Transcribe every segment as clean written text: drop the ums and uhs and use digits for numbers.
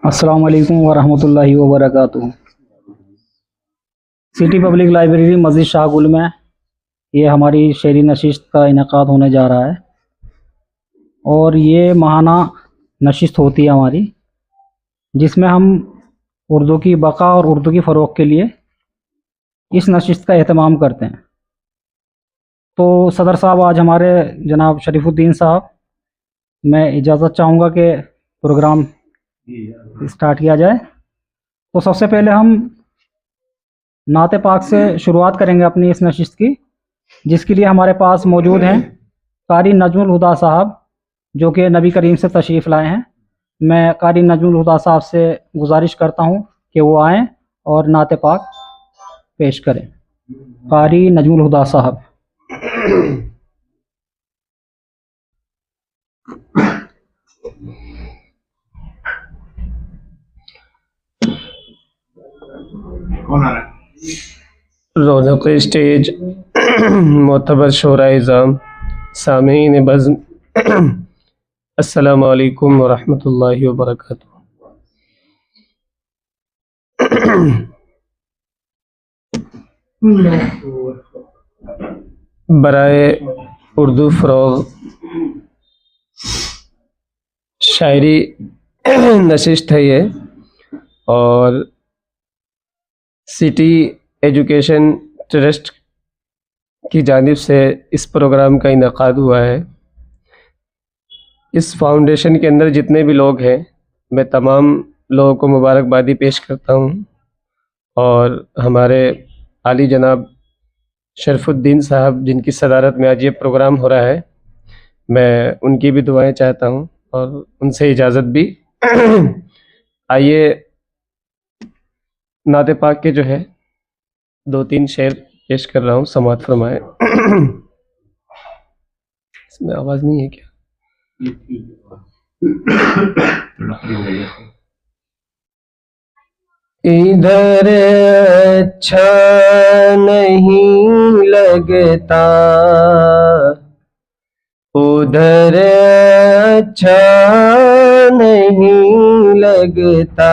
अस्सलाम वालेकुम वरहमतुल्लाहि वबरकातुहू। सिटी पब्लिक लाइब्रेरी मस्जिद शाहगुल में ये हमारी शेरी नशिस्त का इनेकाद होने जा रहा है और ये माहाना नशिस्त होती है हमारी, जिसमें हम उर्दू की बका और उर्दू की फ़रोग़ के लिए इस नशिस्त का एहतमाम करते हैं। तो सदर साहब आज हमारे जनाब शरीफुद्दीन साहब, मैं इजाज़त चाहूँगा कि प्रोग्राम स्टार्ट किया जाए। तो सबसे पहले हम नाते पाक से शुरुआत करेंगे अपनी इस नशिस्त की, जिसके लिए हमारे पास मौजूद हैं कारी नजमुल हुदा साहब, जो कि नबी करीम से तशरीफ़ लाए हैं। मैं कारी नजमुल हुदा साहब से गुजारिश करता हूं कि वो आएँ और नाते पाक पेश करें। कारी नजमुल हुदा साहब। कौन आ रहा है? रौनक स्टेज, मोतबर शोरा इज़ाम, सामीन बज़्म, अस्सलामु अलैकुम वरहमतुल्लाहि वबरकातुहू। बराए उर्दू फ़रोग़ शायरी नशिस्त है ये, और सिटी एजुकेशन ट्रस्ट की जानिब से इस प्रोग्राम का इनेकाद हुआ है। इस फाउंडेशन के अंदर जितने भी लोग हैं, मैं तमाम लोगों को मुबारकबादी पेश करता हूँ, और हमारे आली जनाब शरफुद्दीन साहब, जिनकी सदारत में आज ये प्रोग्राम हो रहा है, मैं उनकी भी दुआएं चाहता हूँ और उनसे इजाज़त भी। आइए नाते पाक के जो है 2-3 शेर पेश कर रहा हूँ, समाअत फरमाए। इसमें आवाज़ नहीं है क्या? इधर अच्छा नहीं लगता, उधर अच्छा नहीं लगता।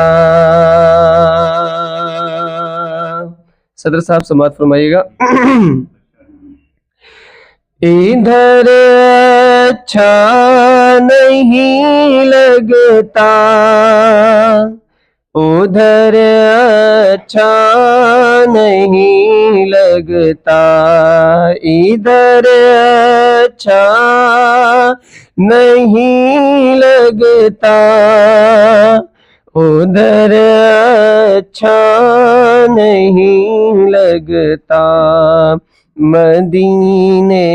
सदर साहब समाअत फरमाइएगा। इधर अच्छा नहीं लगता, उधर अच्छा नहीं लगता। इधर अच्छा नहीं लगता, उधर अच्छा नहीं लगता। मदीने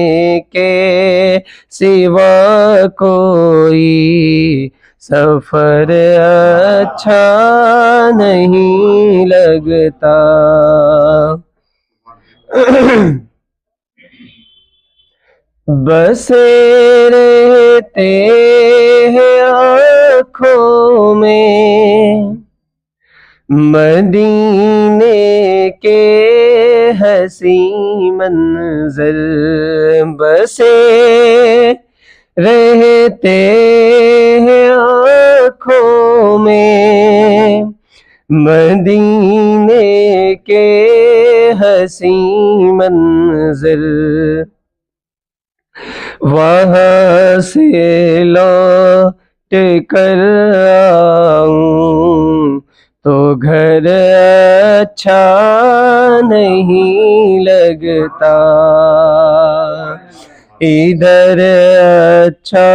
के सिवा कोई सफर अच्छा नहीं लगता। बसे रहते हैं आँखों में मदीने के हसी मंजर, बसे रहते हैं आँखों में मदीने के हसी मंजर। वहाँ से लौट कर आऊं तो घर अच्छा नहीं लगता। इधर अच्छा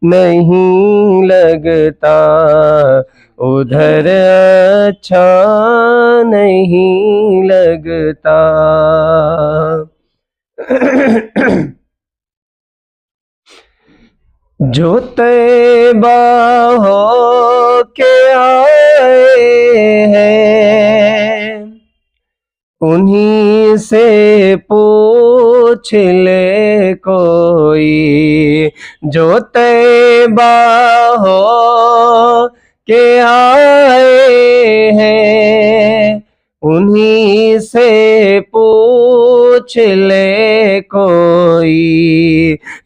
नहीं लगता, उधर अच्छा नहीं लगता। जो तैबा हो के आए हैं, उन्हीं से पूछ ले कोई। जो तैबा हो के आए हैं, उन्हीं से पूछ ले कोई।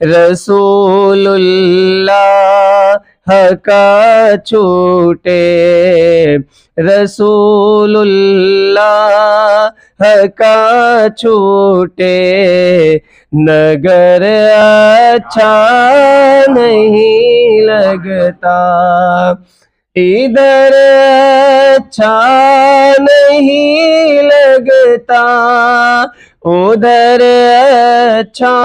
रसूलुल्लाह हका छूटे, रसूलुल्लाह हका छूटे, नगर अच्छा नहीं लगता, इधर अच्छा नहीं लगता, उधर अच्छा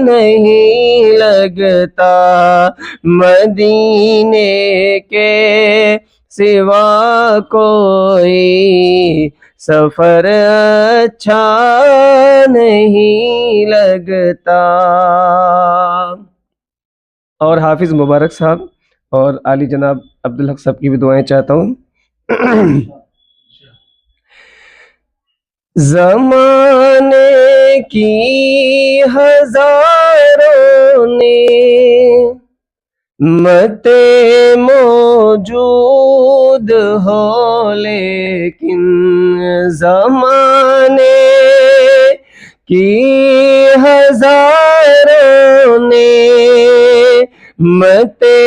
नहीं लगता, मदीने के सिवा कोई सफर अच्छा नहीं लगता। और हाफिज मुबारक साहब और आली जनाब अब्दुल हक साहब की भी दुआएं चाहता हूँ। ज़माने की हजारों ने मते मौजूद हो, लेकिन ज़माने की हजारों ने मते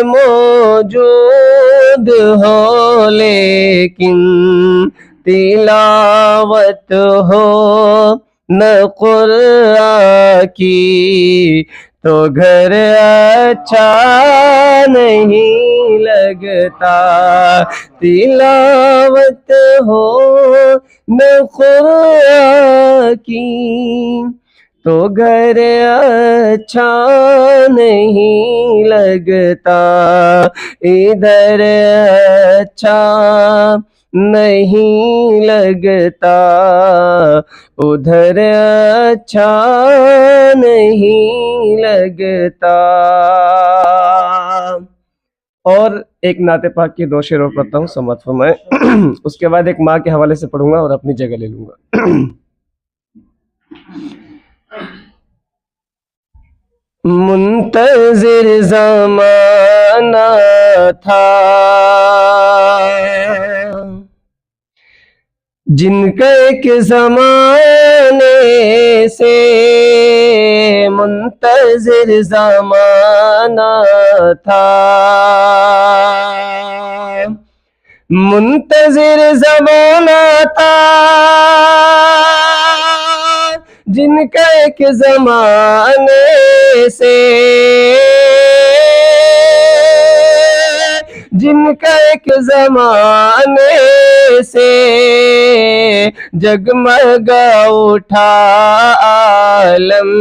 मौजूद हो, लेकिन तिलावत हो न कुरान की तो घर अच्छा नहीं लगता, तिलावत हो न कुरान की तो घर अच्छा नहीं लगता, इधर अच्छा नहीं लगता, उधर अच्छा नहीं लगता। और एक नाते पाक की दो शेर और पढ़ता हूँ, समात फरमाए। उसके बाद एक माँ के हवाले से पढ़ूंगा और अपनी जगह ले लूंगा। मुंतज़िर ज़माना था जिनका एक ज़माने से, मुंतज़िर ज़माना था, मुंतज़िर ज़माना था जिनका एक ज़माने से, जिनका एक ज़माने से जगमगा उठा आलम,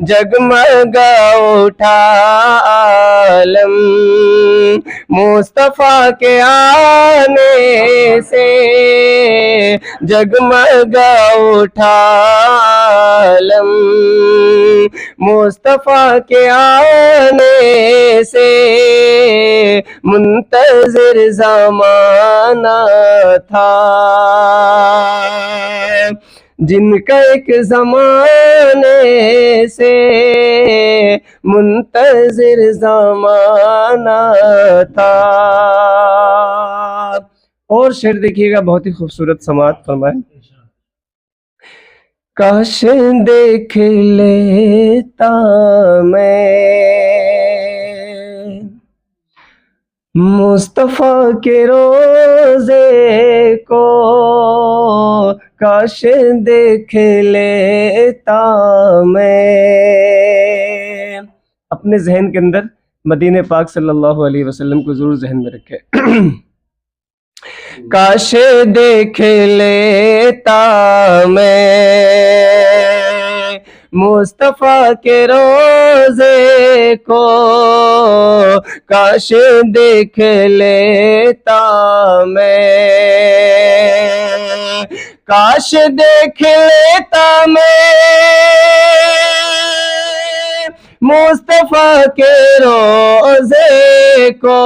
जगमगा उठा आलम, मुस्तफ़ा के आने से जगमगा उठा आलम, मुस्तफ़ा के आने से मुंतज़िर ज़माना था, जिनका एक ज़माने से मुंतज़िर ज़माना था। और शेर देखिएगा, बहुत ही खूबसूरत समात फरमाए। काश देख लेता मैं मुस्तफ़ा के रोज़े को, काश देख लेता मैं। अपने जहन के अंदर मदीने पाक सल्लल्लाहु अलैहि वसल्लम को जरूर जहन में रखे। काश देख लेता मैं मुस्तफ़ा के रोज़े को, काश देख लेता मैं, काश देख लेता मैं मुस्तफ़ा के रोज़े को,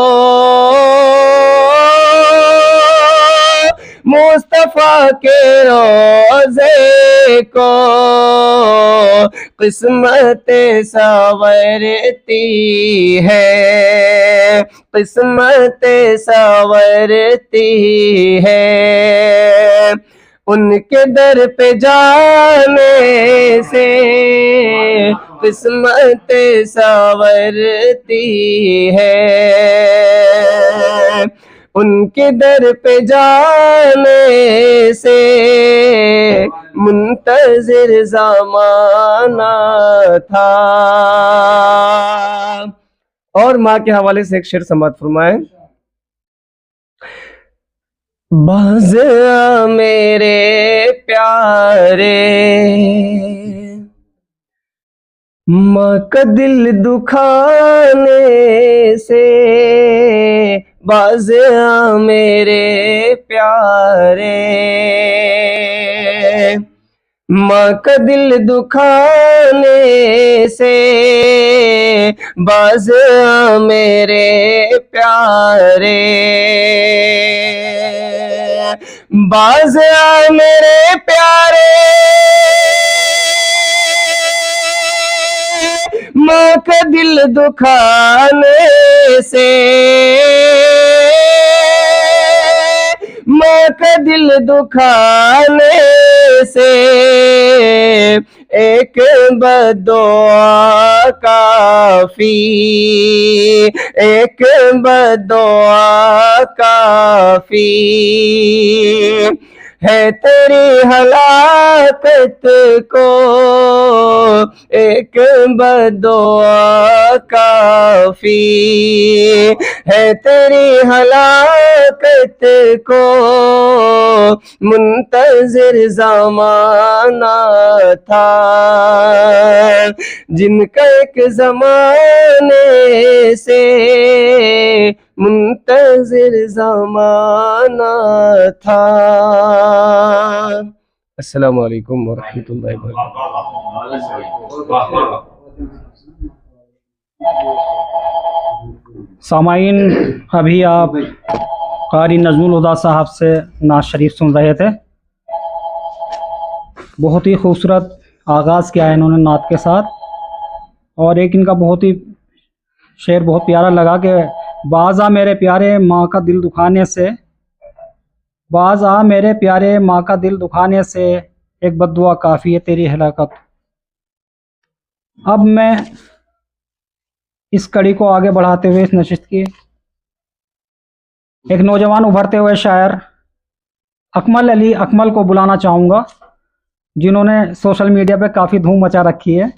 मुस्तफ़ा के रोज़े को किस्मत संवरती है, किस्मत संवरती है, उनके दर पे जाने से किस्मत संवरती है, उनके दर पे जाने से मुंतजिर ज़माना था। और माँ के हवाले से एक शेर समाअत फरमाए। बाज़ आ मेरे प्यारे, माँ का दिल दुखाने से, बाज़ आ मेरे प्यारे, माँ का दिल दुखाने से, बाज़ आ मेरे प्यारे, बाज़ आ मेरे प्यारे, माँ का दिल दुखाने से, माँ का दिल दुखाने से, एक बदुआ काफी, एक बदुआ काफी है तेरी हलाकत को, एक बदुआ काफी है तेरी हलाकत को, मुंतजिर ज़माना था, जिनका एक ज़माने से मुंतजिर ज़माना था। अस्सलामु अलैकुम वरहमतुल्लाहि वबरकातुहू। सामाईन, अभी आप कारी नज़मुल हुदा साहब से नात शरीफ सुन रहे थे। बहुत ही खूबसूरत आगाज़ किया है इन्होंने नात के साथ, और एक इनका बहुत ही शेर बहुत प्यारा लगा कि बाज़ आ मेरे प्यारे माँ का दिल दुखाने से, बाज़ आ मेरे प्यारे माँ का दिल दुखाने से, एक बद्दुआ काफ़ी है तेरी हलाकत। अब मैं इस कड़ी को आगे बढ़ाते हुए इस नशिस्त की एक नौजवान उभरते हुए शायर अकमल अली अकमल को बुलाना चाहूँगा, जिन्होंने सोशल मीडिया पे काफ़ी धूम मचा रखी है।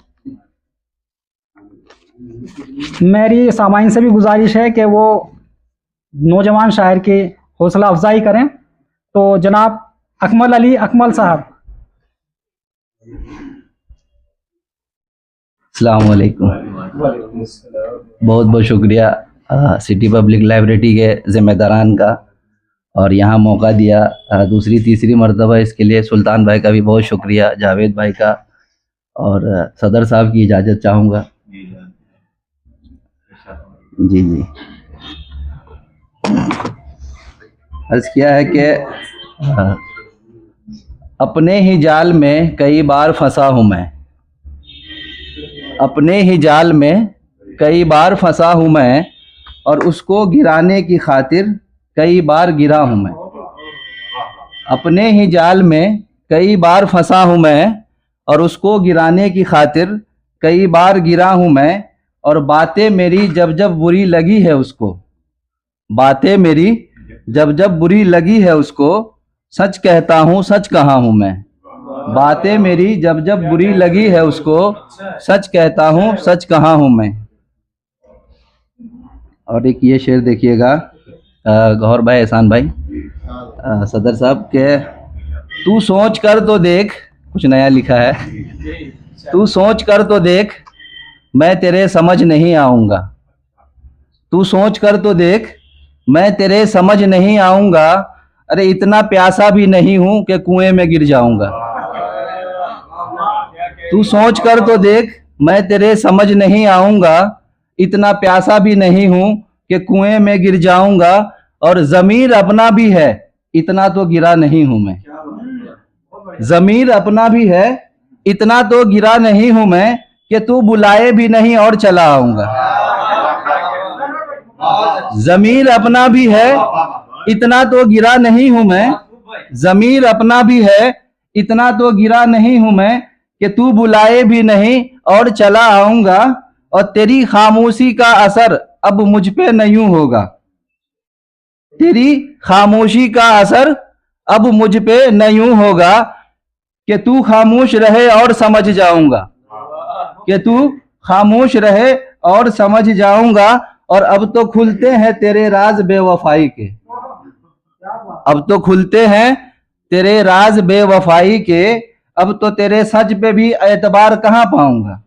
मेरी सामाइन से भी गुजारिश है कि वो नौजवान शायर की हौसला अफजाई करें। तो जनाब अकमल अली अकमल साहब। अस्सलाम वालेकुम। बहुत बहुत शुक्रिया सिटी पब्लिक लाइब्रेरी के ज़िम्मेदारान का, और यहाँ मौका दिया दूसरी तीसरी मरतबा, इसके लिए सुल्तान भाई का भी बहुत शुक्रिया, जावेद भाई का, और सदर साहब की इजाज़त चाहूँगा। जी जी, अर्ज़ किया है कि अपने ही जाल में कई बार फंसा हूँ मैं, अपने ही जाल में कई बार फंसा हूँ मैं, और उसको गिराने की खातिर कई बार गिरा हूँ मैं। अपने ही जाल में कई बार फंसा हूँ मैं, और उसको गिराने की खातिर कई बार गिरा हूँ मैं। और बातें मेरी जब जब बुरी लगी है उसको, बातें मेरी जब जब बुरी लगी है उसको, सच कहता हूँ सच कहा हूँ मैं। बातें मेरी जब जब बुरी लगी है उसको, सच कहता हूँ सच कहा हूँ मैं। और एक ये शेर देखिएगा गौहर भाई, एहसान भाई, सदर साहब के, तू सोच कर तो देख, कुछ नया लिखा है, तू सोच कर तो देख मैं तेरे समझ नहीं आऊँगा, तू सोच कर तो देख मैं तेरे समझ नहीं आऊँगा। अरे इतना प्यासा भी नहीं हूँ कि कुएं में गिर जाऊँगा। तू सोच कर तो देख मैं तेरे समझ नहीं आऊँगा, इतना प्यासा भी नहीं हूँ कि कुएं में गिर जाऊँगा। और ज़मीर अपना भी है, इतना तो गिरा नहीं हूँ मैं। ज़मीर अपना भी है, इतना तो गिरा नहीं हूँ मैं, कि तू बुलाए भी नहीं और चला आऊँगा। ज़मीर अपना भी है, इतना तो गिरा नहीं हूँ मैं, ज़मीर अपना भी है, इतना तो गिरा नहीं हूं मैं कि तू बुलाए भी नहीं और चला आऊंगा, और तेरी खामोशी का असर अब मुझ पे नहीं होगा। तेरी खामोशी का असर अब मुझ पे नहीं होगा कि तू खामोश रहे और समझ जाऊंगा, कि तू खामोश रहे और समझ जाऊंगा। और अब तो खुलते हैं तेरे राज बेवफाई के, अब तो खुलते हैं तेरे राज बेवफाई के, अब तो तेरे सच पे भी एतबार कहाँ पाऊंगा।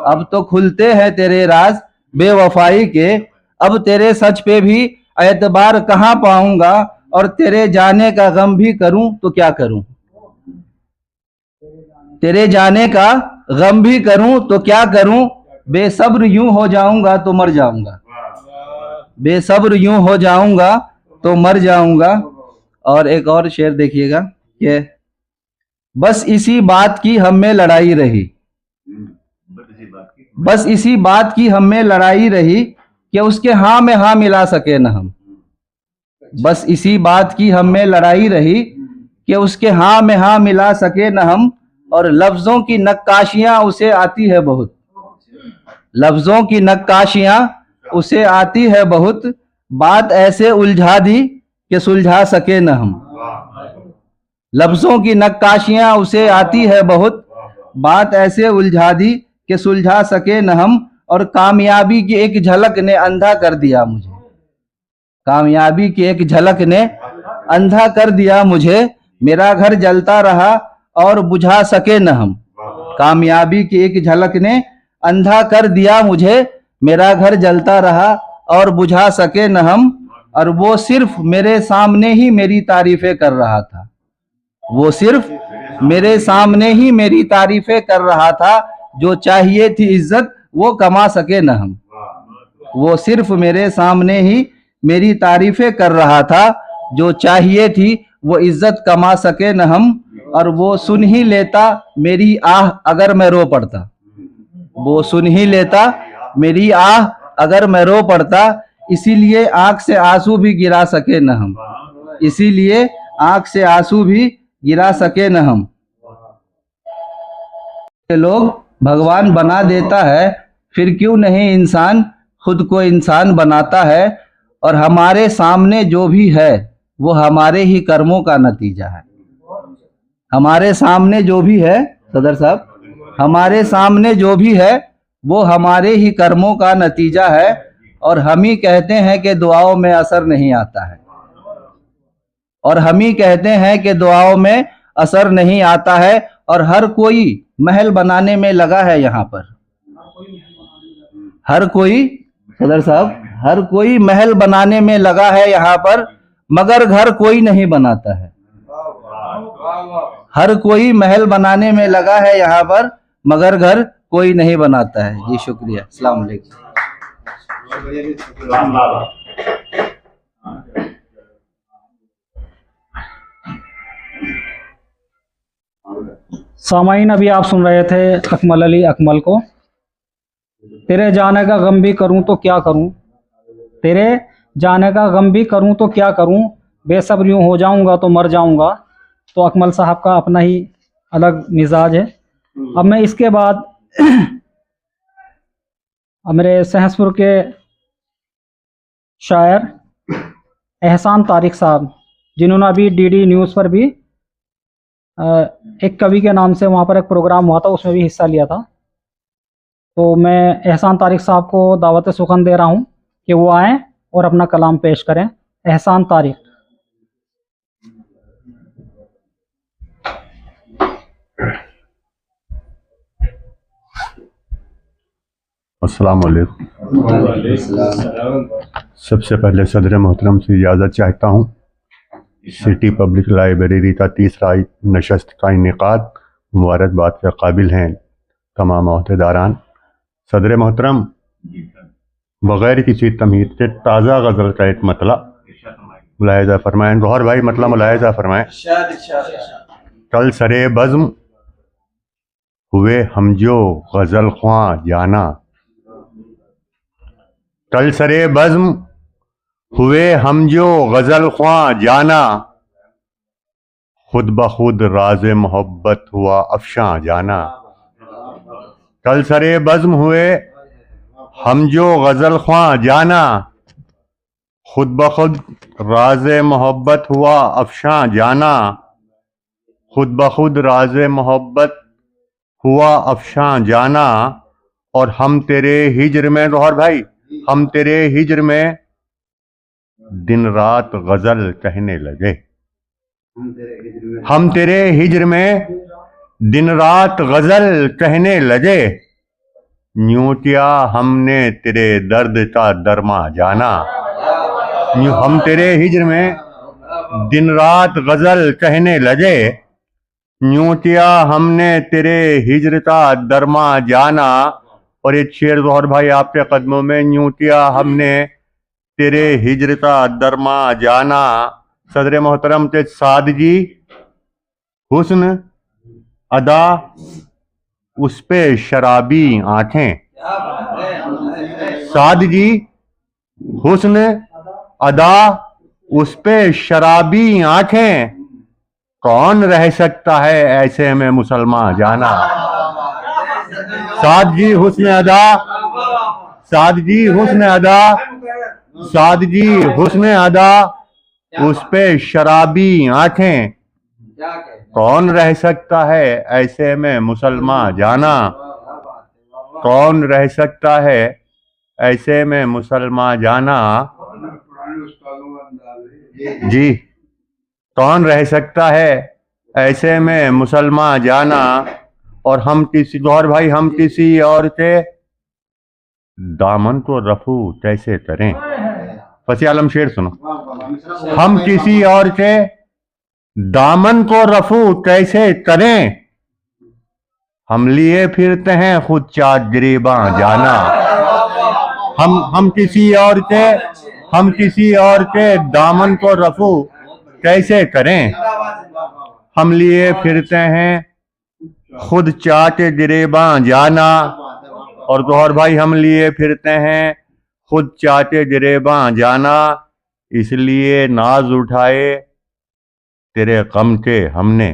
अब तो खुलते हैं तेरे राज बेवफाई के, अब तेरे सच पे भी एतबार कहाँ पाऊंगा, और तेरे जाने का गम भी करूं तो क्या करूं, तेरे जाने का गम भी करूं तो क्या करूं, बेसब्र यूं हो जाऊंगा तो मर जाऊंगा, बेसब्र यूं हो जाऊंगा तो मर जाऊंगा। और एक और शेर देखिएगा कि बस इसी बात की हम में लड़ाई रही, बस इसी बात की हम में लड़ाई रही कि उसके हाँ में हाँ मिला सके न हम, बस इसी बात की हम में लड़ाई रही कि उसके हाँ में हाँ मिला सके न हम। और लफ्जों की नक्काशियां उसे आती है बहुत, लफ्जों की नक्काशियां उसे आती है बहुत, बात ऐसे उलझा दी कि सुलझा सके न हम, लफ्जों की नक्काशियां उसे आती है बहुत, बात ऐसे उलझा दी कि सुलझा सके न हम। और कामयाबी की एक झलक ने अंधा कर दिया मुझे, कामयाबी की एक झलक ने अंधा कर दिया मुझे, मेरा घर जलता रहा और बुझा सके न हम, कामयाबी की एक झलक ने अंधा कर दिया मुझे, मेरा घर जलता रहा और बुझा सके न हम। और वो सिर्फ मेरे सामने ही मेरी तारीफें कर रहा था, वो सिर्फ मेरे सामने ही मेरी तारीफें कर रहा था, जो चाहिए थी इज्जत वो कमा सके न हम, वो सिर्फ मेरे सामने ही मेरी तारीफें कर रहा था, जो चाहिए थी वो इज्जत कमा सके न हम। और वो सुन ही लेता मेरी आह अगर मैं रो पड़ता, वो सुन ही लेता मेरी आह अगर मैं रो पड़ता, इसीलिए आंख से आंसू भी गिरा सके न हम, इसीलिए आंख से आंसू भी गिरा सके न हम। लोग भगवान बना देता है, फिर क्यों नहीं इंसान खुद को इंसान बनाता है। और हमारे सामने जो भी है वो हमारे ही कर्मों का नतीजा है, हमारे सामने जो भी है सदर साहब, हमारे सामने जो भी है वो हमारे ही कर्मों का नतीजा है। और हम ही कहते हैं कि दुआओं में असर नहीं आता है, और हम ही कहते हैं कि दुआओं में असर नहीं आता है। और हर कोई महल बनाने में लगा है यहाँ पर, हर कोई सदर साहब, हर कोई महल बनाने में लगा है यहाँ पर, मगर घर कोई नहीं बनाता है, हर कोई महल बनाने में लगा है यहाँ पर, मगर घर कोई नहीं बनाता है। जी शुक्रिया, अस्सलाम वालेकुम। सामाइन, अभी आप सुन रहे थे अकमल अली अकमल को। तेरे जाने का गम भी करूं तो क्या करूं, तेरे जाने का गम भी करूं तो क्या करूं, बेसब्र यूं हो जाऊंगा तो मर जाऊंगा। तो अकमल साहब का अपना ही अलग मिजाज है। अब मैं इसके बाद मेरे सहसपुर के शायर एहसान तारिक साहब, जिन्होंने अभी डीडी न्यूज़ पर भी एक कवि के नाम से वहाँ पर एक प्रोग्राम हुआ था, उसमें भी हिस्सा लिया था। तो मैं एहसान तारिक साहब को दावत सुखन दे रहा हूँ कि वो आएँ और अपना कलाम पेश करें। एहसान तारिक। अस्सलाम वालेकुम। सबसे पहले सदर मोहतरम से इजाज़त चाहता हूँ। सिटी पब्लिक लाइब्रेरी का तीसरा नशस्त का इनेकाद मुबारकबाद के काबिल हैं तमाम अहदेदारान। सदर मोहतरम बग़ैर किसी तमहीद के ताज़ा गज़ल का एक मतला मुलाहिज़ा फरमाएँ। गौहर भाई मतला मुलाहिज़ा फरमाएँ। कल सरे बज़्म हुए हम जो गज़ल ख्वां जाना, कल सरे बज़्म हुए हम जो गज़ल ख्वां जाना, खुद ब खुद राज मोहब्बत हुआ अफशां जाना। कल सरे बज़्म हुए हम जो गज़ल ख्वां जाना, खुद ब खुद राज मोहब्बत हुआ अफशां जाना, खुद ब खुद राज मोहब्बत हुआ अफशां जाना। और हम तेरे हिज्र में, गौहर भाई, हम तेरे हिज्र में दिन रात गज़ल कहने लगे। हम तेरे हिज्र में दिन रात गज़ल कहने लगे। यूं क्या हमने तेरे दर्द का दरमा जाना। हम तेरे हिज्र में दिन रात गज़ल कहने लगे। यूं क्या हमने तेरे हिज्र का दरमा जाना। और एक शेर ज़ोहर भाई आपके कदमों में, यूं क्या हमने तेरे हिज्र का दरमा जाना। सदर मोहतरम के सादगी हुस्न अदा उस पे शराबी आंखें। सादगी हुस्न अदा उस पे शराबी आंखें। कौन रह सकता है ऐसे में मुसलमान जाना। सादगी हुस्न अदा, सादगी हुस्न अदा, सादगी हुस्न अदा उस पे शराबी आंखें। कौन रह सकता है ऐसे में मुसलमान जाना। कौन रह सकता है ऐसे में मुसलमान जाना। जी, कौन रह सकता है ऐसे में मुसलमान जाना। और हम किसी, गौहर भाई, हम किसी और के दामन को रफू कैसे करें। फसी आलम शेर सुनो। हम किसी और के दामन को रफू कैसे करें। हम लिए फिरते हैं खुद चाट गिरेबां जाना। हम किसी और के दामन को रफू कैसे करें। हम लिए फिरते हैं खुद चाट गिरेबां जाना। और गौहर भाई, हम लिए फिरते हैं खुद चाटे गिरेबां जाना। इसलिए नाज उठाए तेरे गम के हमने।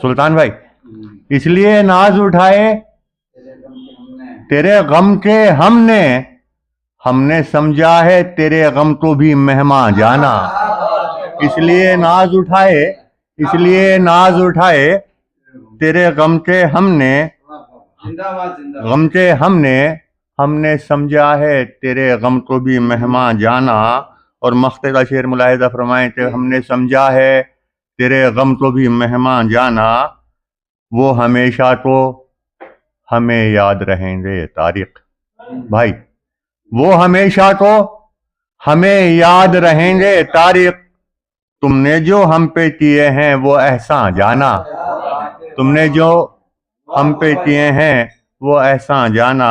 सुल्तान भाई, इसलिए नाज उठाए तेरे गम के हमने। हमने समझा है तेरे गम को भी मेहमान जाना। इसलिए नाज उठाए, इसलिए नाज उठाए तेरे गम के हमने। गम के हमने समझा है तेरे गम को भी मेहमान जाना। और मख्ते का शेर मुलाहिजा फरमाएं कि हमने समझा है तेरे गम को भी मेहमान जाना। वो हमेशा तो हमें याद रहेंगे तारिक भाई। वो हमेशा तो हमें याद रहेंगे तारिक। तुमने जो हम पे किए हैं वो एहसान जाना। तुमने जो हम पे किए हैं वो एहसान जाना।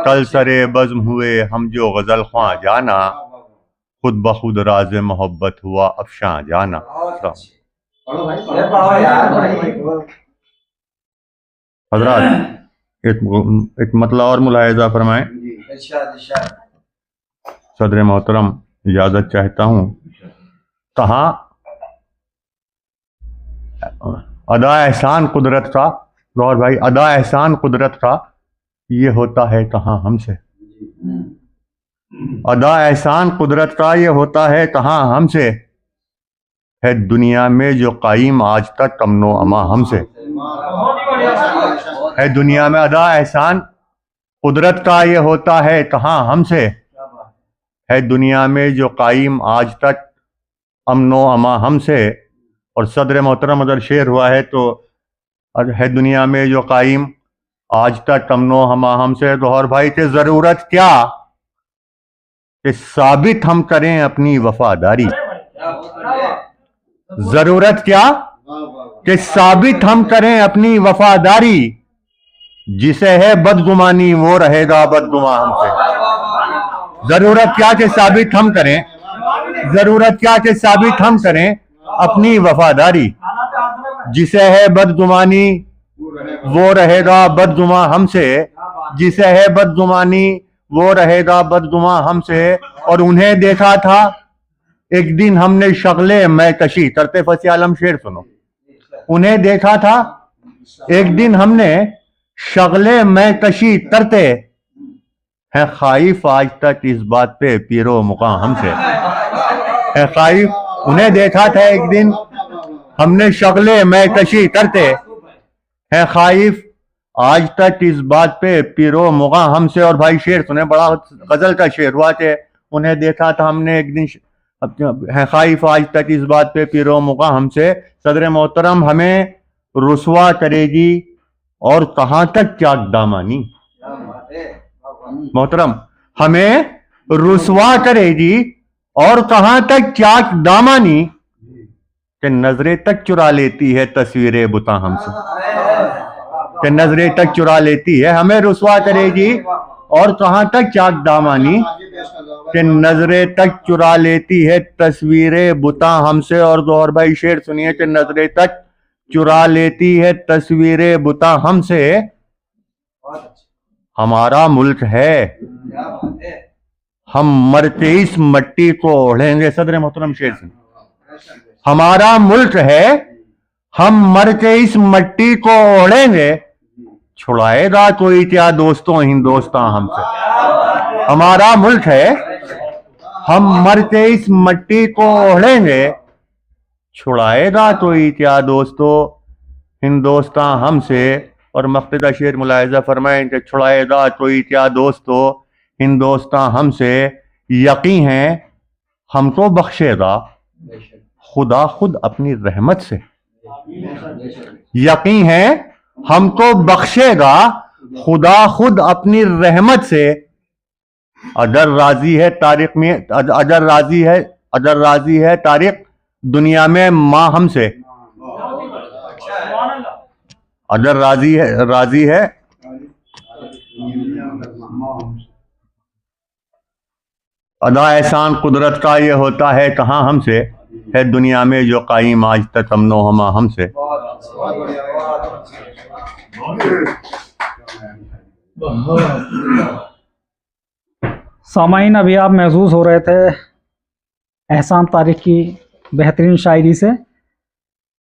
कल सरे बज़्म हुए हम जो गज़ल ख्वां जाना। खुद ब खुद राज मोहब्बत हुआ अफशां जाना। हज़रात, एक मतलब और मुलाहिज़ा फरमाएं। सदर मोहतरम इजाज़त चाहता हूँ। कहाँ अदा एहसान कुदरत का, गौर भाई, अदा एहसान कुदरत का ये होता है कहाँ हमसे। अदा एहसान कुदरत का ये होता है कहाँ हमसे। है दुनिया में जो कायम आज तक अमनो अमा हमसे। है दुनिया में अदा एहसान कुदरत का ये होता है कहाँ हमसे। है दुनिया में जो कायम आज तक अमनो अमा हमसे। और सदर मोहतरम अगर शेर हुआ है तो है दुनिया में जो कायम आज तक अमनो अमा हमसे। गौहर भाई के जरूरत क्या कि साबित हम करें अपनी वफादारी। जरूरत क्या कि साबित हम करें अपनी वफादारी। जिसे है बदगुमानी वो रहेगा बदगुमा हमसे। जरूरत क्या कि साबित हम करें, जरूरत क्या कि साबित हम करें अपनी वफादारी। जिसे है बदगुमानी वो रहेगा बदगुमा हमसे। जिसे है बदगुमानी वो रहेगा बदगुमा हमसे। और उन्हें देखा था एक दिन हमने शक्ले मैं कशी। करते फसी आलम शेर सुनो। उन्हें देखा था एक दिन हमने शगले मैं कशी तरते है खाइफ आज तक इस बात पे पीरो मुका हमसे है खाइफ। उन्हें देखा था एक दिन हमने शगले मैं कशी करते है खाइफ आज तक इस बात पे पीरो मुगा हमसे। और भाई शेर सुने, बड़ा गजल का शेर हुआ थे। उन्हें देखा था हमने एक दिन है खाइफ आज तक इस बात पे पीरो मुगा हमसे। सदर मोहतरम हमें रुसवा करेगी और कहां तक क्या दामानी। मोहतरम हमें रुसवा करेगी और कहां तक क्या दामानी कि नजरें तक चुरा लेती है तस्वीरें बुता हमसे। कि नजरें तक चुरा लेती है, हमें रुसवा करेगी और कहां तक क्या दामानी कि नजरें तक चुरा लेती है तस्वीरें बुता हमसे। और गौहर भाई शेर सुनिए कि नजरें तक चुरा लेती है तस्वीरें बुता हमसे। हमारा मुल्क है, हम मरते इस मट्टी को ओढ़ेंगे। सदर मोहतरम शेर सुनिए, हमारा मुल्क है, हम मरते इस मट्टी को ओढ़ेंगे। छुड़ाएगा कोई क्या दोस्तों हिंदुस्तान हमसे। हमारा मुल्क है, हम मरते इस मट्टी को ओढ़ेंगे। छुड़ाएगा कोई क्या दोस्तों हिंदुस्तान हमसे। और मक़्तदा शेर मुलाहिज़ा फरमाएं कि छुड़ाएगा कोई क्या दोस्तों हिंदुस्तान हमसे। यकीन है हमको बख्शेगा खुदा खुद अपनी रहमत से। यकीन है हमको बख्शेगा खुदा खुद अपनी रहमत से। अगर राजी है तारीख में, अगर राजी है तारीख दुनिया में माँ हमसे। अगर राजी है अदा एहसान कुदरत का ये होता है कहाँ हमसे। है दुनिया में जो कायम आज तक अमनो हमा हमसे। सामाइन, अभी आप महसूस हो रहे थे एहसान तारिक की बेहतरीन शायरी से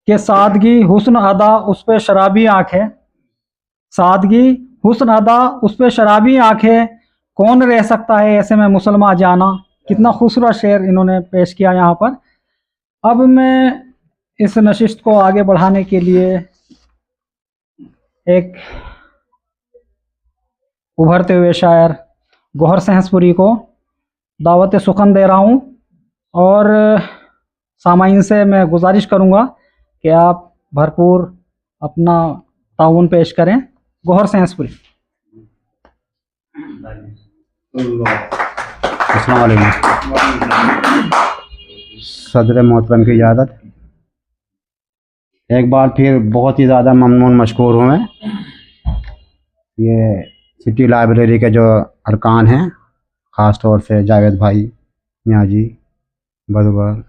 कि सादगी हुस्न अदा उस पे शराबी आंखें। सादगी हुस्न अदा उस पे शराबी आंखें, कौन रह सकता है ऐसे में मुसलमान जाना। कितना खूबसूरत शेर इन्होंने पेश किया यहाँ पर। अब मैं इस नशिस्त को आगे बढ़ाने के लिए एक उभरते हुए शायर गौहर सहसपुरी को दावत सुखन दे रहा हूँ। और सामाइन से मैं गुजारिश करूँगा कि आप भरपूर अपना ताउन पेश करें। गौहर सहसपुरी। अस्सलाम वालेकुम। सदर मोहतरम की इजाज़त, एक बार फिर बहुत ही ज़्यादा ममनून मशकूर हूँ मैं। ये सिटी लाइब्रेरी के जो अरकान हैं, ख़ास तौर से जावेद भाई, मियाँ जी, बदबर,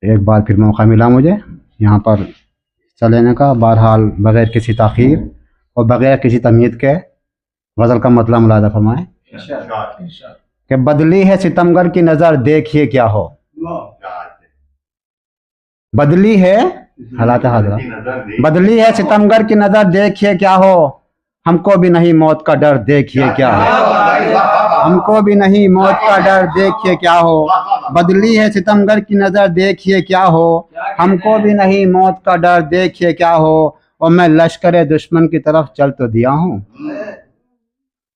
एक बार फिर मौका मिला मुझे यहाँ पर हिस्सा लेने का। बहरहाल बग़ैर किसी ताख़ीर और बग़ैर किसी तमीद के गज़ल का मतलब मुलाहिज़ा फरमाएँ कि बदली है सितमगर की नज़र देखिए क्या हो। बदली है हालात हाज़रा, बदली है सितमगर की नज़र देखिए क्या हो। हमको भी नहीं मौत का डर देखिए क्या हो। हमको भी नहीं मौत का डर देखिए क्या हो। बदली है सितमगर की नज़र देखिए क्या हो। हमको भी नहीं मौत का डर देखिए क्या हो। और मैं लश्कर दुश्मन की तरफ चल तो दिया हूँ।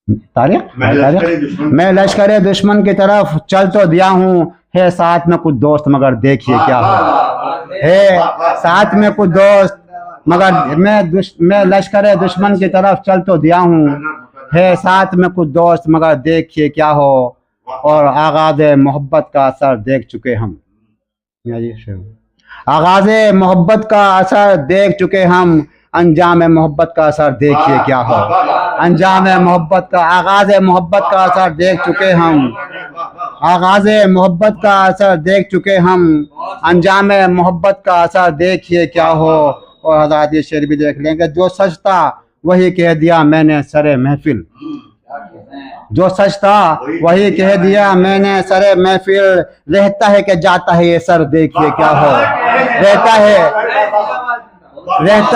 मैं लश्कर दुश्मन की तरफ चल तो दिया हूँ। है साथ में कुछ दोस्त मगर देखिए क्या हो। है साथ में कुछ दोस्त मगर मैं लश्कर दुश्मन की तरफ चल तो दिया हूँ। है साथ में कुछ दोस्त मगर देखिए क्या हो। और आगाज़ मोहब्बत का असर देख चुके हम। आगाज़ मोहब्बत का असर देख चुके हम। अंजाम मोहब्बत का असर देखिए क्या हो। अंजाम मोहब्बत का, आगाज़ मोहब्बत का असर देख चुके हम। आगाज़ मोहब्बत का असर देख चुके हम। अंजाम मोहब्बत का असर देखिए क्या हो। और हज़रात ये शेर भी देख लेंगे, जो सच था वही कह दिया मैंने सरे महफिल। जो सच था वही कह दिया मैंने सरे महफिल, रहता है कि जाता है ये सर देखिए क्या हो, रहता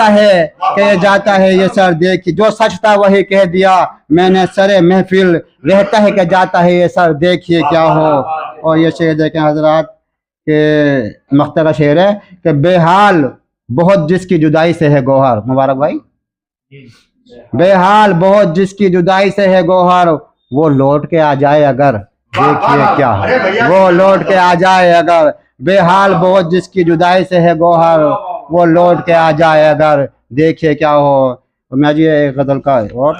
है कि ये जाता है ये सर देखिए, जो सच था वही कह दिया मैंने सरे महफिल, रहता है कि जाता है ये सर देखिए क्या हो। और ये शेर देखें हजरात के मख्ता का शेर है कि बेहाल बहुत जिसकी जुदाई से है गोहर, मुबारक भाई, बेहाल बहुत जिसकी जुदाई से है गोहर, वो लौट के आ जाए अगर देखिए क्या हो, वो लौट के आ जाए अगर, बेहाल बहुत जिसकी जुदाई से है गोहर, वो लौट के आ जाए अगर देखिए क्या हो। तो मैं जी एक गजल का और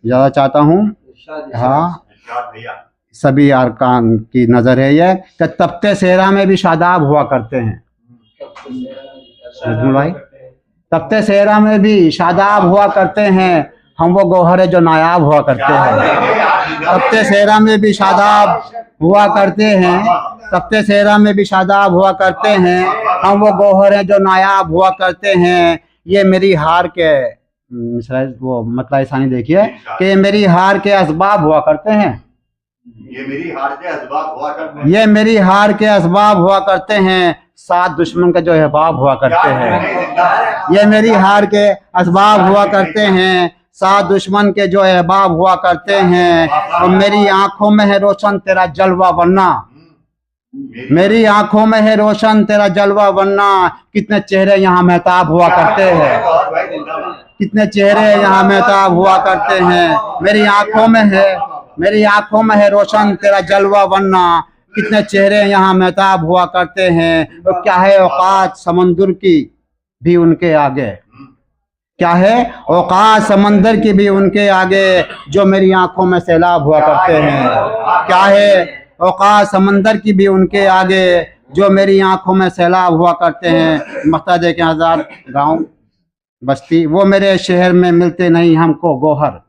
ज़्यादा चाहता हूँ, हाँ सभी अरकान की नज़र है ये कि तपते सेहरा में भी शादाब हुआ करते हैं, भाई तपते सेहरा में भी शादाब हुआ करते हैं, हम वो गौहर है जो नायाब हुआ करते हैं। तपते सेहरा में भी शादाब हुआ करते हैं, तपते सेहरा में भी शादाब हुआ करते हैं, हम वो गौहर हैं जो नायाब हुआ करते हैं। ये मेरी हार के वो मतलब ऐसा देखिए कि ये मेरी हार के असबाब हुआ करते हैं, ये मेरी हार के असबाब हुआ करते हैं, ये मेरी हार के असबाब हुआ करते हैं, साथ दुश्मन का जो अहबाब हुआ करते हैं। ये मेरी हार के असबाब हुआ करते हैं, साथ दुश्मन के जो अहबाब हुआ करते हैं। और मेरी आंखों में है रोशन तेरा जलवा वरना, मेरी आंखों में है रोशन तेरा जलवा वरना, कितने चेहरे यहाँ महताब हुआ करते हैं, कितने चेहरे यहाँ महताब हुआ करते हैं। मेरी आंखों में है, मेरी आंखों में है रोशन तेरा जलवा वरना, कितने चेहरे यहाँ महताब हुआ करते हैं। तो क्या है औकात समंदर की भी उनके आगे, क्या है औकात समंदर की भी उनके आगे, जो मेरी आंखों में सैलाब हुआ करते हैं। क्या है औकात समंदर की भी उनके आगे, जो मेरी आंखों में सैलाब हुआ करते हैं। मक्ता दे के आज़ाद गाँव बस्ती, वो मेरे शहर में मिलते नहीं हमको गोहर,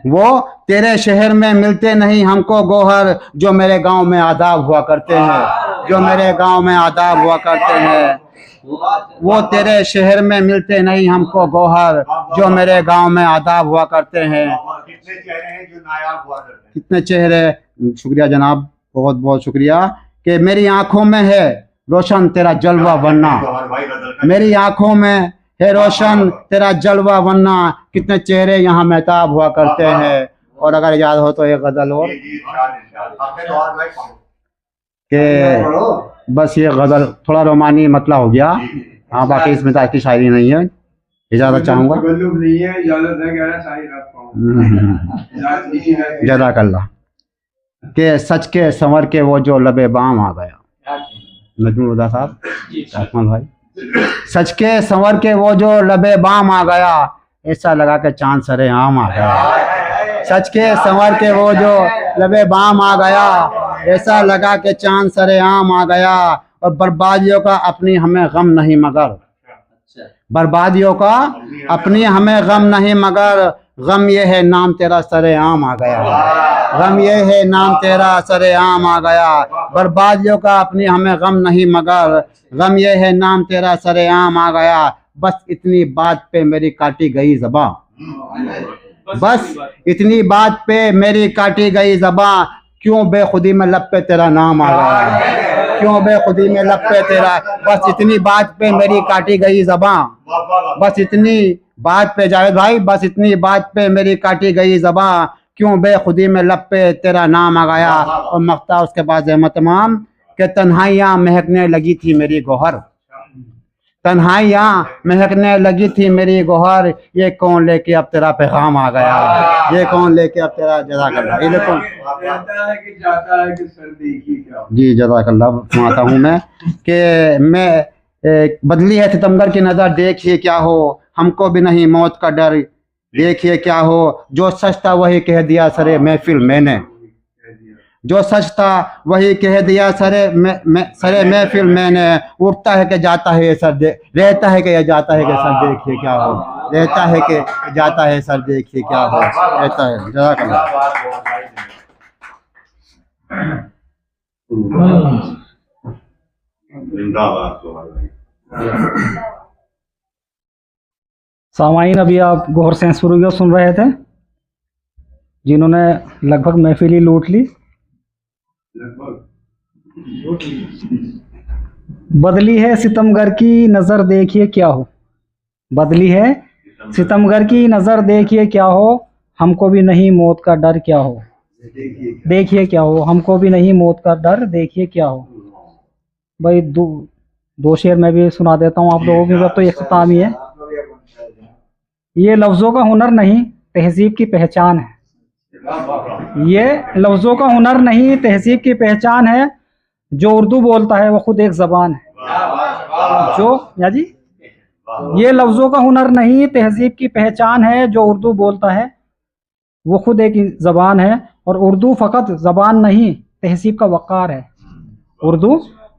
वो तेरे शहर में मिलते नहीं हमको गोहर, जो मेरे गांव में आदाब हुआ करते हैं, जो मेरे गांव में आदाब हुआ करते हैं। वो तेरे शहर में मिलते नहीं हमको गोहर, जो मेरे गांव में आदाब हुआ करते हैं। कितने चेहरे हैं जो नायाब हुआ करते हैं, कितने चेहरे। शुक्रिया जनाब, बहुत बहुत शुक्रिया। कि मेरी आंखों में है रोशन तेरा जलवा वरना, मेरी आंखों में है रोशन तेरा जलवा वरना, कितने चेहरे यहाँ महताब हुआ करते हैं। और अगर याद हो तो एक गजल और कि बस ये गजल थोड़ा रोमानी मतलब हो गया, हाँ बाकी इसमें तो अच्छी शायरी नहीं है, इजाजत चाहूँगा। जज़ाकल्लाह। के सच के संवर के वो जो लबे बाम आ गया, नजमुल हुदा साहब आसमान भाई, सच के संवर के वो जो लबे बाम आ गया, ऐसा लगा के चांद सरे आम आ गया। सच के संवर के वो जो लबे बाम आ गया, ऐसा लगा के चांद सरे आम आ गया। और बर्बादियों का अपनी हमें गम नहीं मगर, बर्बादियों का अपनी हमें गम नहीं मगर, गम ये है नाम तेरा सरे आम आ गया, गम ये है नाम तेरा सरे आम आ गया। बर्बादियों का अपनी हमें गम नहीं मगर, गम ये है नाम तेरा सरे आम आ गया। बस इतनी बात पे मेरी काटी गई ज़बां, बस इतनी बात पे मेरी काटी गई ज़बां, क्यों बेखुदी में लब पे तेरा नाम आ गया, क्यों बेखुदी में लब पे तेरा, बस इतनी बात पे मेरी काटी गई ज़बां, बस इतनी बात पे जावेद भाई, बस इतनी बात पे मेरी काटी गई ज़बां, क्यों बेखुदी में लब पे तेरा नाम आ गया। और मख्ता उसके बाद अहमद तमाम के तन्हाइयाँ महकने लगी थी मेरी गोहर, तन्हाइयाँ महकने लगी थी मेरी गोहर, ये कौन लेके अब तेरा पैगाम आ गया, ये कौन लेके अब तेरा जज़ाकल्लाह। ये देखो जी जज़ाकल्लाह फरमाता हूँ मैं कि मैं बदली है सितमगर की नज़र देखिए क्या हो, हमको भी नहीं मौत का डर देखिए क्या हो। जो सच था वही कह दिया सरे महफिल मैंने, जो सच था वही कह दिया सरे महफिल मैंने। उठता है कि जाता है सर रहता है कि जाता है कि सर देखिए क्या हो, रहता है कि जाता है सर देखिए क्या हो, रहता है। जज़ाकल्लाह। सामाईन अभी आप गौहर सेंसपुरी को सुन रहे थे। जिन्होंने लगभग महफिल ही लूट ली। बदली है सितमगर की नज़र देखिए क्या हो, बदली है सितमगर की नज़र देखिए क्या हो, हमको भी नहीं मौत का डर क्या हो, देखिए क्या हो, हमको भी नहीं मौत का डर देखिए क्या हो। भाई दो शेर मैं भी सुना देता हूँ आप लोगों की, तो इख्तितामी है। ये लफ्ज़ों का हुनर नहीं तहजीब की पहचान है, ये लफ्ज़ों का हुनर नहीं तहजीब की पहचान है, जो उर्दू बोलता है वो खुद एक ज़बान है। जो या जी, ये लफ्ज़ों का हुनर नहीं तहजीब की पहचान है, जो उर्दू बोलता है वो खुद एक ज़बान है। और उर्दू फ़कत ज़बान नहीं तहजीब का वक़ार है, उर्दू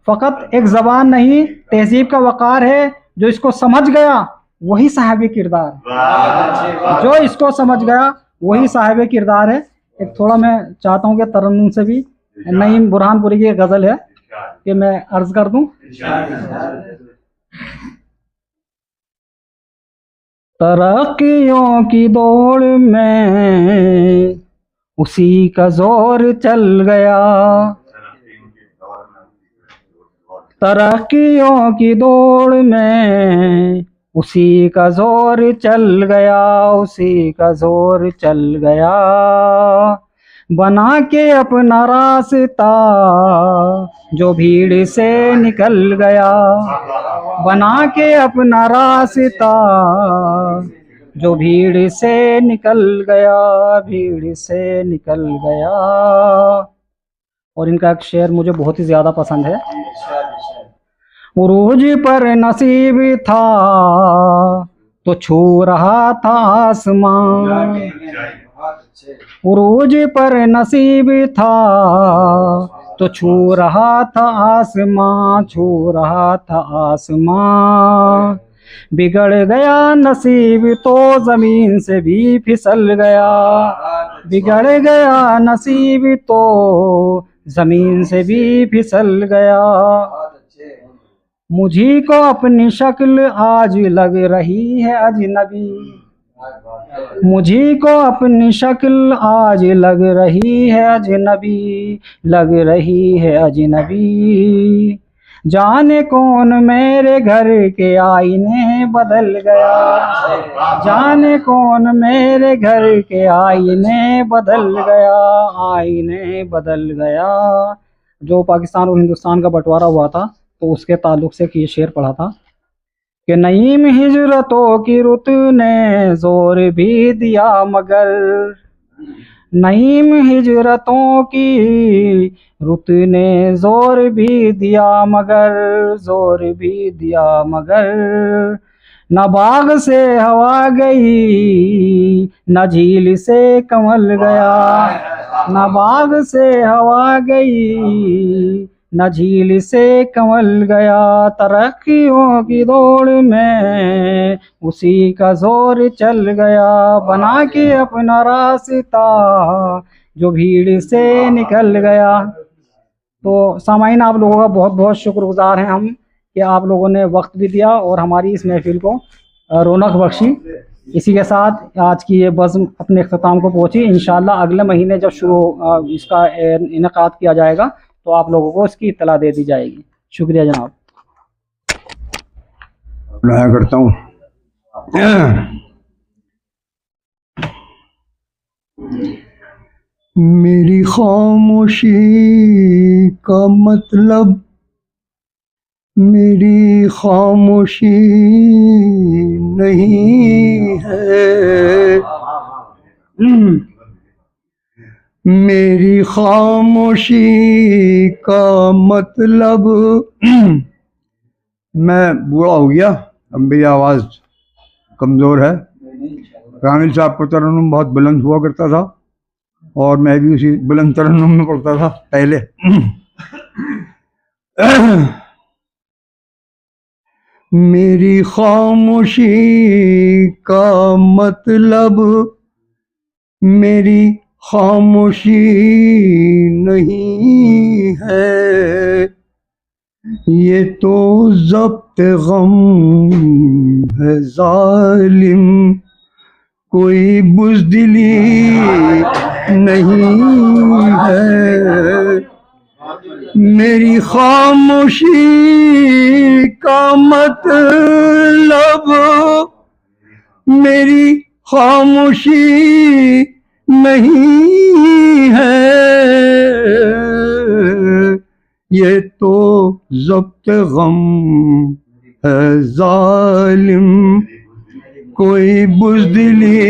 फ़कत एक ज़बान नहीं तहजीब का वक़ार है, जो इसको समझ गया वही साहिब किरदार है, जो इसको समझ गया वही साहिब किरदार है। एक थोड़ा मैं चाहता हूँ कि तरन्नुम से भी नईम बुरहानपुरी की एक गज़ल है कि मैं अर्ज़ कर दूं। तरक्कियों की दौड़ में उसी का जोर चल गया, तरक्कियों की दौड़ में उसी का जोर चल गया, उसी का जोर चल गया। बना के अपना रास्ता जो भीड़ से निकल गया, बना के अपना रास्ता जो भीड़ से निकल गया, भीड़ से निकल गया। और इनका एक शेर मुझे बहुत ही ज़्यादा पसंद है। उरूज पर नसीब था तो छू रहा था आसमां, उरूज पर नसीब था तो छू रहा था आसमां, छू रहा था आसमां। बिगड़ गया नसीब तो ज़मीन से भी फिसल गया, बिगड़ गया नसीब तो ज़मीन से भी फिसल गया। मुझी को अपनी शक्ल आज लग रही है अजनबी, मुझी को अपनी शक्ल आज लग रही है अजनबी, लग रही है अजनबी। जाने कौन मेरे घर के आईने बदल गया, जाने कौन मेरे घर के आईने बदल गया, आईने बदल गया। जो पाकिस्तान और हिंदुस्तान का बंटवारा हुआ था तो उसके ताल्लुक से ये शेर पढ़ा था कि नईम हिजरतों की रुत ने जोर भी दिया मगर, नईम हिजरतों की रुत ने जोर भी दिया मगर, जोर भी दिया मगर। न बाग से हवा गई न झील से कमल गया, न बाग से हवा गई न झील से कमल गया। तरक्कियों की दौड़ में उसी का जोर चल गया, बना के अपना रास्ता जो भीड़ से निकल गया। तो सामाइन आप लोगों का बहुत बहुत शुक्रगुजार हैं हम कि आप लोगों ने वक्त भी दिया और हमारी इस महफिल को रौनक बख्शी। इसी के साथ आज की ये बज़्म अपने अख्ताम को पहुँची। इंशाअल्लाह अगले महीने जब शुरू इसका इनेकाद किया जाएगा तो आप लोगों को इसकी इत्तला दे दी जाएगी। शुक्रिया जनाब। मैं करता हूँ। मेरी खामोशी का मतलब, मेरी खामोशी नहीं है, मेरी खामोशी का मतलब। मैं बूढ़ा हो गया, अब मेरी आवाज़ कमज़ोर है। कामिल साहब को तरन्नुम बहुत बुलंद हुआ करता था और मैं भी उसी बुलंद तरन्नुम में पढ़ता था पहले। मेरी खामोशी का मतलब, मेरी खामोशी नहीं है, ये तो ज़ब्त गम है जालिम, कोई बुज़दिली नहीं है। मेरी खामोशी का मतलब मेरी खामोशी नहीं है। ये तो ज़ब्त गम है जालिम, कोई बुज़दिली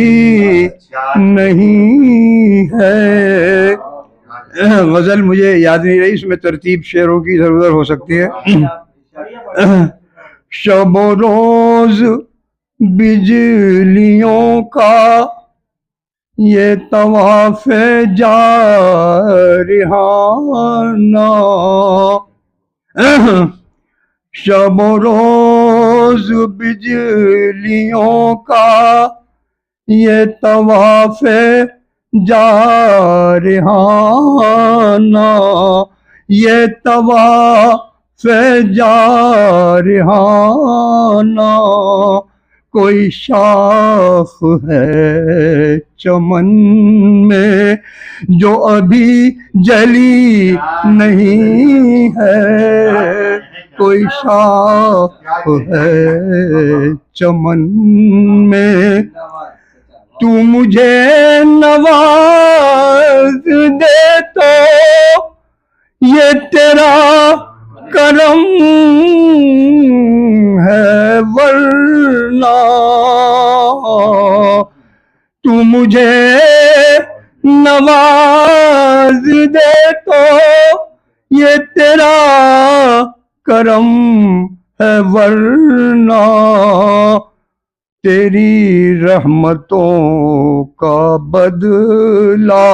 नहीं है। गज़ल मुझे याद नहीं रही, इसमें तरतीब शेरों की इधर उधर हो सकती है। शब रोज़ बिजलियों का ये तवाफ़ जारिहाना, शब रोज़ बिजलियों का ये तवाफ़ जारिहाना, ये तवाफ़ जारिहाना। कोई शाख है चमन में जो अभी जली नहीं है। कोई शाख है चमन में, तू मुझे नवाज दे तो ये तेरा करम है, वरना तू मुझे नवाज दे तो ये तेरा करम है, वरना तेरी रहमतों का बदला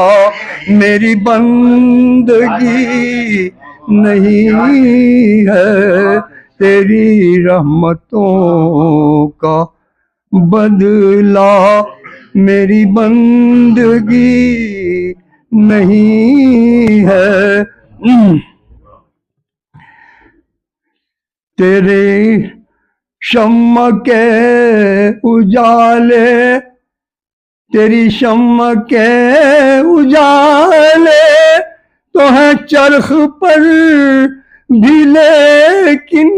मेरी बंदगी नहीं है। तेरी रहमतों का बदला मेरी बंदगी नहीं है। तेरे शम्म के उजाले, तेरी शम्म के उजाले तो है चरख पर भी, लेकिन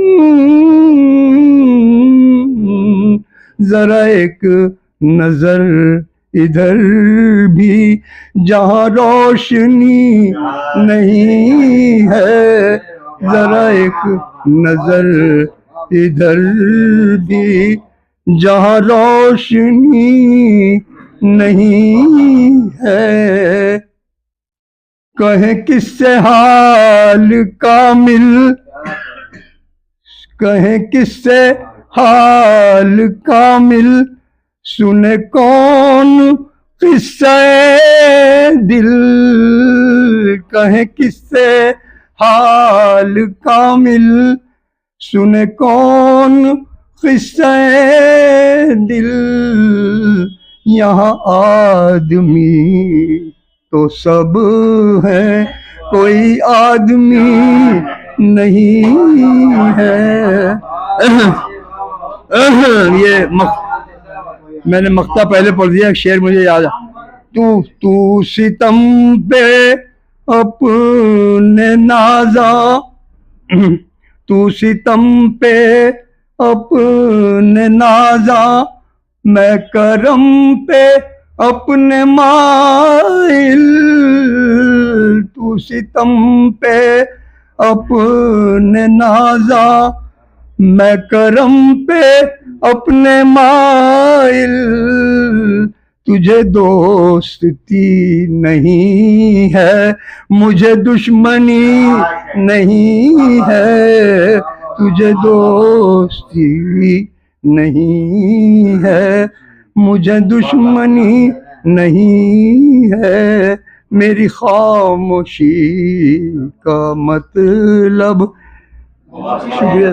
जरा एक नजर इधर भी जहाँ रोशनी नहीं है। जरा एक नजर इधर भी जहाँ रोशनी नहीं है। कहे किससे हाल कामिल, कहे किससे हाल कामिल, सुने कौन किस्से दिल। कहे किससे हाल कामिल, सुने कौन किस्से दिल। यहाँ आदमी तो सब है, कोई आदमी नहीं है। ये मैंने मक्ता पहले पढ़ दिया, शेर मुझे याद है। तू सितम पे अपने नाजा, तू सितम पे अपने नाजा, मैं करम पे अपने माइल। तू सितम पे अपने नाजा, मैं करम पे अपने माइल। तुझे दोस्ती नहीं है, मुझे दुश्मनी नहीं है। तुझे दोस्ती नहीं है, मुझे दुश्मनी नहीं है। मेरी खामोशी का मतलब। शुक्रिया।